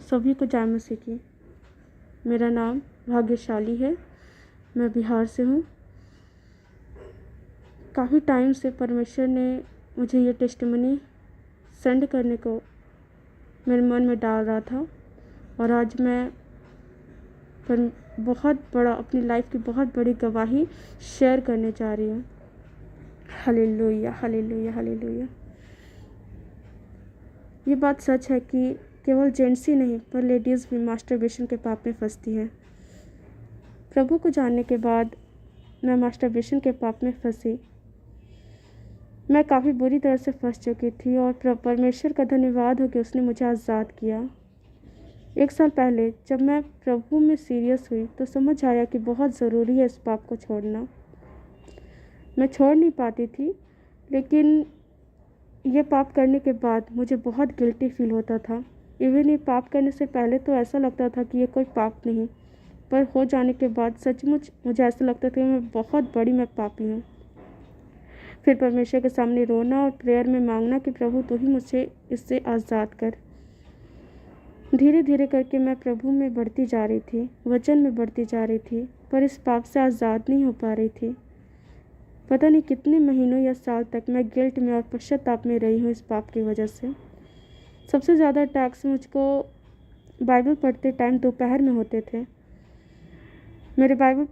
सभी को जय मसीह की। मेरा नाम भाग्यशाली है, मैं बिहार से हूँ। काफ़ी टाइम से परमेश्वर ने मुझे ये टेस्टिमनी सेंड करने को मेरे मन में डाल रहा था और आज मैं बहुत बड़ा अपनी लाइफ की बहुत बड़ी गवाही शेयर करने जा रही हूँ। Hallelujah, hallelujah, hallelujah. ये बात सच है कि केवल जेंट्स ही नहीं पर लेडीज़ भी मास्टरबेशन के पाप में फंसती हैं। प्रभु को जानने के बाद मैं मास्टरबेशन के पाप में फंसी। मैं काफ़ी बुरी तरह से फंस चुकी थी और परमेश्वर का धन्यवाद हो कि उसने मुझे आज़ाद किया। 1 साल पहले जब मैं प्रभु में सीरियस हुई तो समझ आया कि बहुत ज़रूरी है इस पाप को छोड़ना। मैं छोड़ नहीं पाती थी, लेकिन ये पाप करने के बाद मुझे बहुत गिल्टी फील होता था। इवन ये पाप करने से पहले तो ऐसा लगता था कि ये कोई पाप नहीं, पर हो जाने के बाद सचमुच मुझे ऐसा लगता था कि मैं पापी हूँ। फिर परमेश्वर के सामने रोना और प्रेयर में मांगना कि प्रभु तू ही मुझे इससे आज़ाद कर। धीरे धीरे करके मैं प्रभु में बढ़ती जा रही थी, वचन में बढ़ती जा रही थी, पर इस पाप से आज़ाद नहीं हो पा रही थी। पता नहीं कितने महीनों या साल तक मैं गिल्ट में और पश्चाताप में रही हूँ इस पाप की वजह से। सबसे ज़्यादा अटैक्स मुझको बाइबल पढ़ते टाइम दोपहर में होते थे। मेरे बाइबल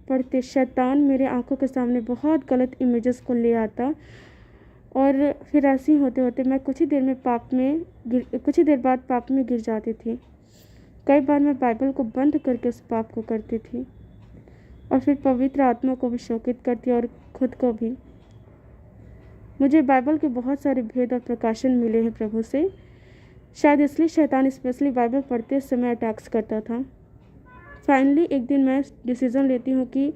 पढ़ते शैतान मेरे आंखों के सामने बहुत गलत इमेजेस को ले आता और फिर ऐसे ही होते होते मैं कुछ ही देर बाद पाप में गिर जाती थी। कई बार मैं बाइबल को बंद करके उस पाप को करती थी और फिर पवित्र आत्मा को भी शोकित करती और खुद को भी। मुझे बाइबल के बहुत सारे भेद और प्रकाशन मिले हैं प्रभु से। शायद इसलिए शैतान स्पेशली बाइबल पढ़ते समय अटैक्स करता था। फाइनली एक दिन मैं डिसीज़न लेती हूँ कि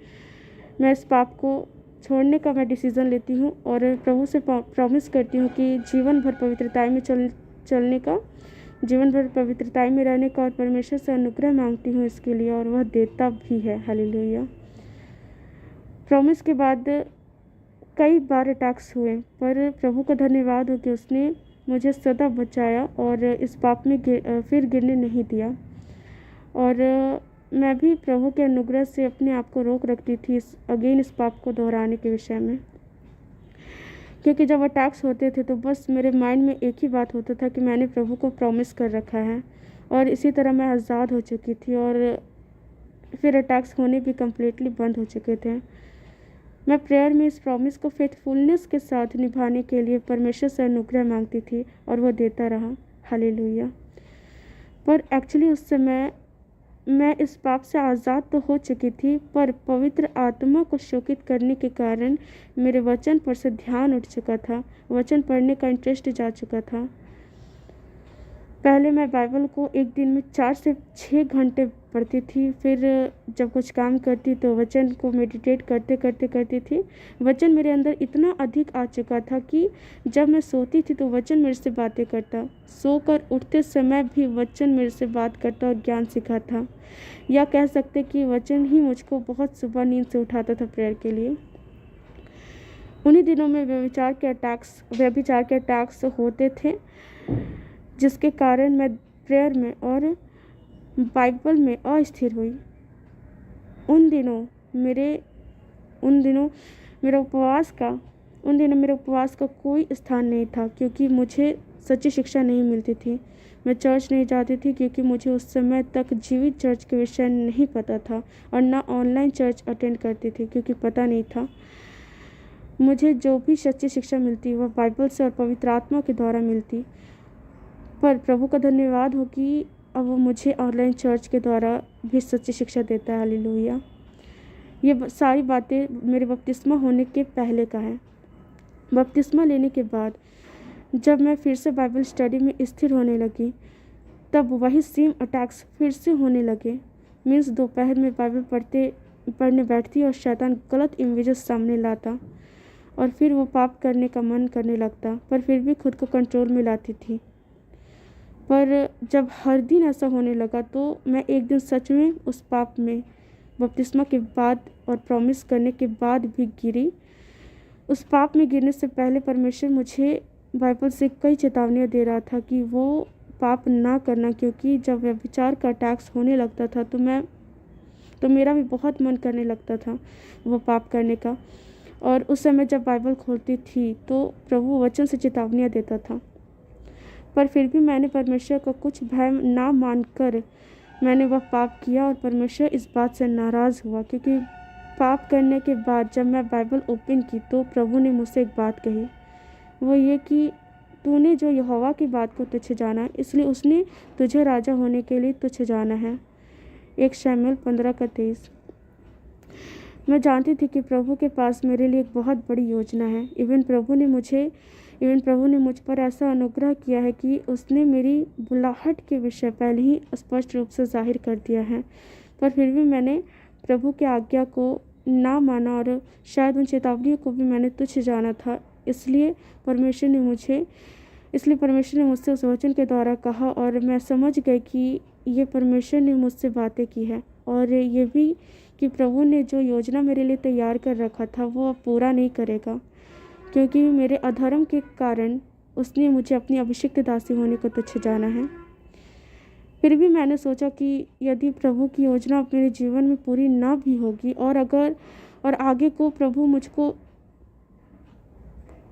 मैं इस पाप को छोड़ने का डिसीज़न लेती हूँ और प्रभु से प्रॉमिस करती हूँ कि जीवन भर पवित्रताई में चलने का, जीवन भर पवित्रताई में रहने का और परमेश्वर से अनुग्रह मांगती हूँ इसके लिए, और वह देता भी है। हालेलुया। प्रॉमिस के बाद कई बार अटैक्स हुए, पर प्रभु का धन्यवाद हो कि उसने मुझे सदा बचाया और इस पाप में फिर गिरने नहीं दिया। और मैं भी प्रभु के अनुग्रह से अपने आप को रोक रखती थी इस पाप को दोहराने के विषय में, क्योंकि जब अटैक्स होते थे तो बस मेरे माइंड में एक ही बात होता था कि मैंने प्रभु को प्रॉमिस कर रखा है, और इसी तरह मैं आज़ाद हो चुकी थी और फिर अटैक्स होने भी कम्प्लीटली बंद हो चुके थे। मैं प्रेयर में इस प्रॉमिस को फेथफुलनेस के साथ निभाने के लिए परमेश्वर से अनुग्रह मांगती थी और वह देता रहा। हालेलुया। पर एक्चुअली उस समय मैं इस पाप से आज़ाद तो हो चुकी थी, पर पवित्र आत्मा को शोकित करने के कारण मेरे वचन पर से ध्यान उठ चुका था, वचन पढ़ने का इंटरेस्ट जा चुका था। पहले मैं बाइबल को एक दिन में 4 से 6 घंटे पढ़ती थी, फिर जब कुछ काम करती तो वचन को मेडिटेट करती थी। वचन मेरे अंदर इतना अधिक आ चुका था कि जब मैं सोती थी तो वचन मेरे से बातें करता, सोकर उठते समय भी वचन मेरे से बात करता और ज्ञान सिखाता, या कह सकते कि वचन ही मुझको बहुत सुबह नींद से उठाता था प्रेयर के लिए। उन्हीं दिनों में व्यभिचार के अटैक्स होते थे, जिसके कारण मैं प्रेयर में और बाइबल में अस्थिर हुई। उन दिनों मेरे उपवास का कोई स्थान नहीं था, क्योंकि मुझे सच्ची शिक्षा नहीं मिलती थी। मैं चर्च नहीं जाती थी क्योंकि मुझे उस समय तक जीवित चर्च के विषय नहीं पता था, और ना ऑनलाइन चर्च अटेंड करती थी क्योंकि पता नहीं था। मुझे जो भी सच्ची शिक्षा मिलती वह बाइबल से और पवित्र आत्मा के द्वारा मिलती, पर प्रभु का धन्यवाद हो कि अब वो मुझे ऑनलाइन चर्च के द्वारा भी सच्ची शिक्षा देता है। हालेलुया। ये सारी बातें मेरे बपतिस्मा होने के पहले का है। बपतिस्मा लेने के बाद जब मैं फिर से बाइबल स्टडी में स्थिर होने लगी, तब वही सेम अटैक्स फिर से होने लगे। मीन्स दोपहर में बाइबल पढ़ने बैठती और शैतान गलत इमेजेस सामने लाता, और फिर वो पाप करने का मन करने लगता, पर फिर भी खुद को कंट्रोल में लाती थी। पर जब हर दिन ऐसा होने लगा तो मैं एक दिन सच में उस पाप में बपतिस्मा के बाद और प्रॉमिस करने के बाद भी गिरी। उस पाप में गिरने से पहले परमेश्वर मुझे बाइबल से कई चेतावनियाँ दे रहा था कि वो पाप ना करना, क्योंकि जब व्यभिचार का अटैक्स होने लगता था तो मेरा भी बहुत मन करने लगता था वो पाप करने का। और उस समय जब बाइबल खोलती थी तो प्रभु वचन से चेतावनियाँ देता था, पर फिर भी मैंने परमेश्वर का कुछ भय ना मानकर मैंने वह पाप किया और परमेश्वर इस बात से नाराज़ हुआ। क्योंकि पाप करने के बाद जब मैं बाइबल ओपन की तो प्रभु ने मुझसे एक बात कही, वो ये कि तूने जो यहोवा की बात को तुच्छ जाना, इसलिए उसने तुझे राजा होने के लिए तुच्छ जाना है। 1 शमूएल 15:23। मैं जानती थी कि प्रभु के पास मेरे लिए एक बहुत बड़ी योजना है। इवन प्रभु ने मुझ पर ऐसा अनुग्रह किया है कि उसने मेरी बुलाहट के विषय पहले ही स्पष्ट रूप से जाहिर कर दिया है। पर फिर भी मैंने प्रभु की आज्ञा को ना माना और शायद उन चेतावनियों को भी मैंने तुच्छ जाना था। इसलिए परमेश्वर ने मुझसे उस वचन के द्वारा कहा और मैं समझ गई कि ये परमेश्वर ने मुझसे बातें की है, और ये भी कि प्रभु ने जो योजना मेरे लिए तैयार कर रखा था वो अब पूरा नहीं करेगा, क्योंकि मेरे अधर्म के कारण उसने मुझे अपनी अभिषिक्त दासी होने को तुच्छ जाना है। फिर भी मैंने सोचा कि यदि प्रभु की योजना मेरे जीवन में पूरी ना भी होगी और आगे को प्रभु मुझको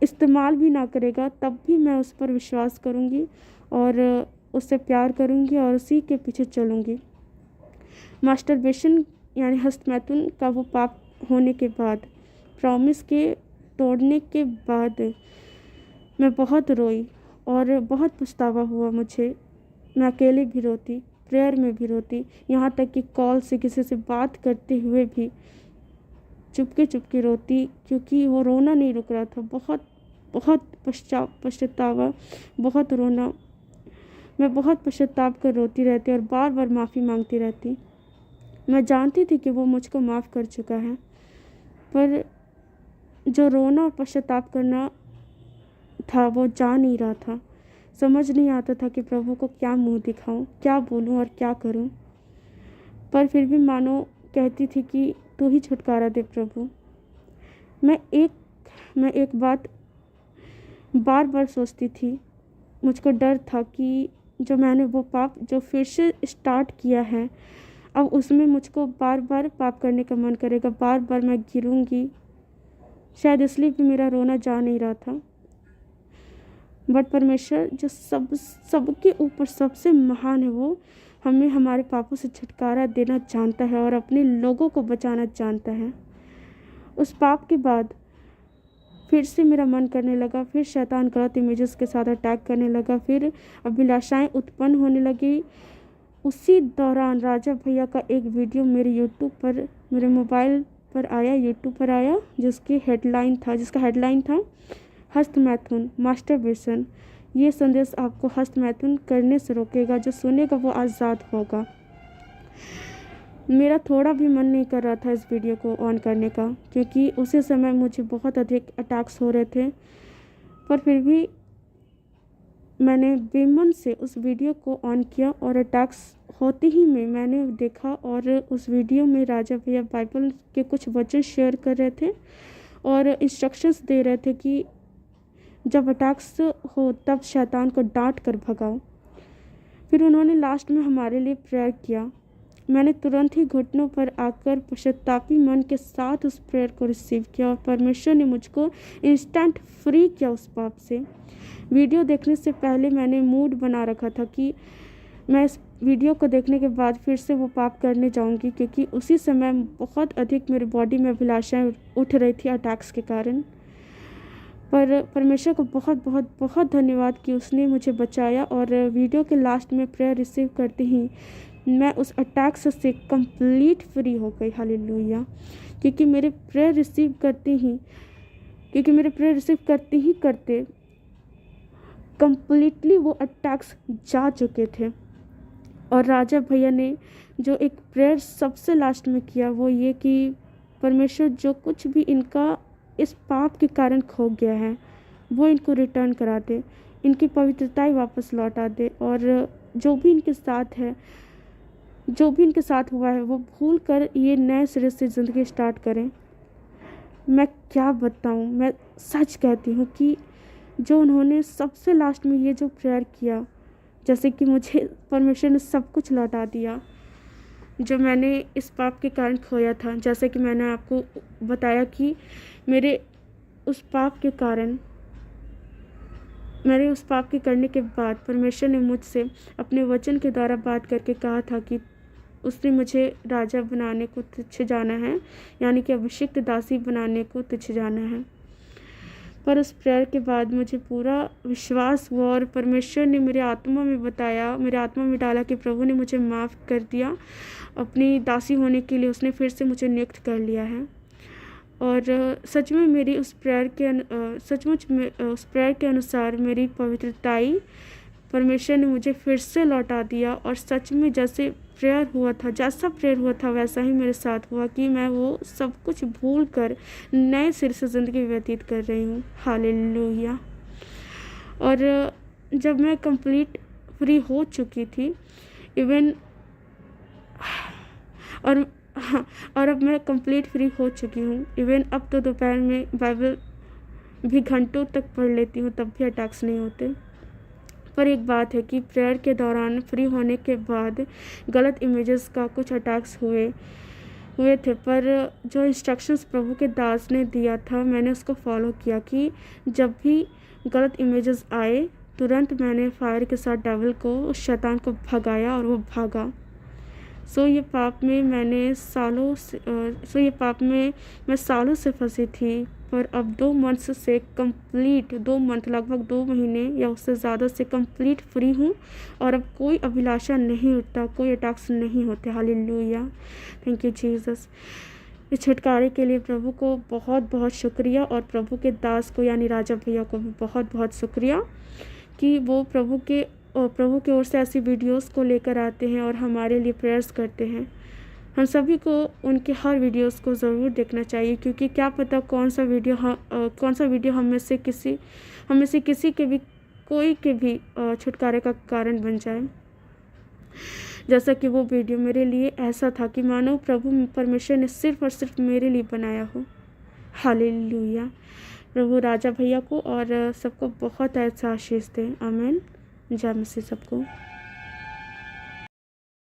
इस्तेमाल भी ना करेगा, तब भी मैं उस पर विश्वास करूंगी और उससे प्यार करूंगी और उसी के पीछे चलूंगी। मास्टरबेशन यानी हस्तमैथुन का वो पाप होने के बाद, प्रॉमिस के तोड़ने के बाद मैं बहुत रोई और बहुत पछतावा हुआ मुझे। मैं अकेले भी रोती, प्रेयर में भी रोती, यहाँ तक कि कॉल से किसी से बात करते हुए भी चुपके रोती, क्योंकि वो रोना नहीं रुक रहा था। बहुत पछतावा, बहुत रोना। मैं बहुत पश्चाताप कर रोती रहती और बार बार माफ़ी मांगती रहती। मैं जानती थी कि वो मुझको माफ़ कर चुका है, पर जो रोना और पश्चाताप करना था वो जा नहीं रहा था। समझ नहीं आता था कि प्रभु को क्या मुंह दिखाऊं, क्या बोलूं और क्या करूं। पर फिर भी मानो कहती थी कि तू ही छुटकारा दे प्रभु। मैं एक बात बार बार सोचती थी। मुझको डर था कि जो मैंने वो पाप जो फिर से स्टार्ट किया है, अब उसमें मुझको बार बार पाप करने का मन करेगा, बार बार मैं गिरूंगी। शायद इसलिए भी मेरा रोना जा नहीं रहा था। बट परमेश्वर जो सबके ऊपर सबसे महान है, वो हमें हमारे पापों से छुटकारा देना जानता है और अपने लोगों को बचाना जानता है। उस पाप के बाद फिर से मेरा मन करने लगा, फिर शैतान गलत इमेजेस के साथ अटैक करने लगा, फिर अभिलाषाएं उत्पन्न होने लगी। उसी दौरान राजा भैया का एक वीडियो मेरे मोबाइल पर आया, जिसका हेडलाइन था हस्तमैथुन, मास्टरबेशन। ये संदेश आपको हस्तमैथुन करने से रोकेगा, जो सुनेगा वो आज़ाद होगा। मेरा थोड़ा भी मन नहीं कर रहा था इस वीडियो को ऑन करने का, क्योंकि उसी समय मुझे बहुत अधिक अटैक्स हो रहे थे। पर फिर भी मैंने बेमन से उस वीडियो को ऑन किया और अटैक्स होते ही में मैंने देखा, और उस वीडियो में राजा भैया बाइबल के कुछ वचन शेयर कर रहे थे और इंस्ट्रक्शंस दे रहे थे कि जब अटैक्स हो तब शैतान को डांट कर भगाओ। फिर उन्होंने लास्ट में हमारे लिए प्रेयर किया। मैंने तुरंत ही घुटनों पर आकर पश्चातापी मन के साथ उस प्रेयर को रिसीव किया और परमेश्वर ने मुझको इंस्टेंट फ्री किया उस पाप से। वीडियो देखने से पहले मैंने मूड बना रखा था कि मैं इस वीडियो को देखने के बाद फिर से वो पाप करने जाऊंगी, क्योंकि उसी समय बहुत अधिक मेरी बॉडी में अभिलाषाएं उठ रही थी अटैक्स के कारण। पर परमेश्वर को बहुत बहुत बहुत धन्यवाद कि उसने मुझे बचाया, और वीडियो के लास्ट में प्रेयर रिसीव करते ही मैं उस अटैक्स से कंप्लीट फ्री हो गई। हालेलुया। क्योंकि मेरे प्रेयर रिसीव करते कंप्लीटली वो अटैक्स जा चुके थे। और राजा भैया ने जो एक प्रेयर सबसे लास्ट में किया, वो ये कि परमेश्वर जो कुछ भी इनका इस पाप के कारण खो गया है वो इनको रिटर्न करा दे, इनकी पवित्रताएं वापस लौटा दे, और जो भी इनके साथ हुआ है वो भूल कर ये नए सिरे से ज़िंदगी स्टार्ट करें। मैं क्या बताऊं, मैं सच कहती हूँ कि जो उन्होंने सबसे लास्ट में ये जो प्रेयर किया, जैसे कि मुझे परमेश्वर ने सब कुछ लौटा दिया जो मैंने इस पाप के कारण खोया था। जैसे कि मैंने आपको बताया कि मेरे उस पाप के करने के बाद परमेश्वर ने मुझसे अपने वचन के द्वारा बात करके कहा था कि उसने मुझे राजा बनाने को तुच्छ जाना है, यानी कि अभिषिक्त दासी बनाने को तुच्छ जाना है। पर उस प्रेयर के बाद मुझे पूरा विश्वास हुआ और परमेश्वर ने मेरे आत्मा में डाला कि प्रभु ने मुझे माफ़ कर दिया। अपनी दासी होने के लिए उसने फिर से मुझे नियुक्त कर लिया है। और सच में मेरी उस प्रेयर के अनुसार मेरी पवित्रताई परमेश्वर ने मुझे फिर से लौटा दिया। और सच में जैसा प्रेयर हुआ था वैसा ही मेरे साथ हुआ कि मैं वो सब कुछ भूल कर नए सिर से ज़िंदगी व्यतीत कर रही हूँ। हालेलुया। और जब मैं कंप्लीट फ्री हो चुकी थी और अब मैं कंप्लीट फ्री हो चुकी हूँ। इवन अब तो दोपहर में बाइबल भी घंटों तक पढ़ लेती हूँ, तब भी अटैक्स नहीं होते। पर एक बात है कि प्रेयर के दौरान फ्री होने के बाद गलत इमेजेस का कुछ अटैक्स हुए थे, पर जो इंस्ट्रक्शंस प्रभु के दास ने दिया था मैंने उसको फॉलो किया कि जब भी गलत इमेजेस आए तुरंत मैंने फायर के साथ डेविल को, शैतान को भगाया और वो भागा। ये पाप में मैं सालों से फंसी थी, पर अब 2 मंथ से कंप्लीट लगभग 2 महीने या उससे ज़्यादा से कंप्लीट फ्री हूँ। और अब कोई अभिलाषा नहीं उठता, कोई अटैक्स नहीं होते। Hallelujah, thank you Jesus. इस छुटकारे के लिए प्रभु को बहुत बहुत शुक्रिया, और प्रभु के दास को यानी राजा भैया को भी बहुत बहुत शुक्रिया कि वो प्रभु की ओर से ऐसी वीडियोस को लेकर आते हैं और हमारे लिए प्रेयर्स करते हैं। हम सभी को उनके हर वीडियोस को ज़रूर देखना चाहिए, क्योंकि क्या पता कौन सा वीडियो हम में से किसी के भी छुटकारे का कारण बन जाए। जैसा कि वो वीडियो मेरे लिए ऐसा था कि मानो प्रभु परमेश्वर ने सिर्फ और सिर्फ मेरे लिए बनाया हो। हालेलुया। प्रभु राजा भैया को और सबको बहुत ऐसा आशीष दें। आमीन। जय मसीह सबको।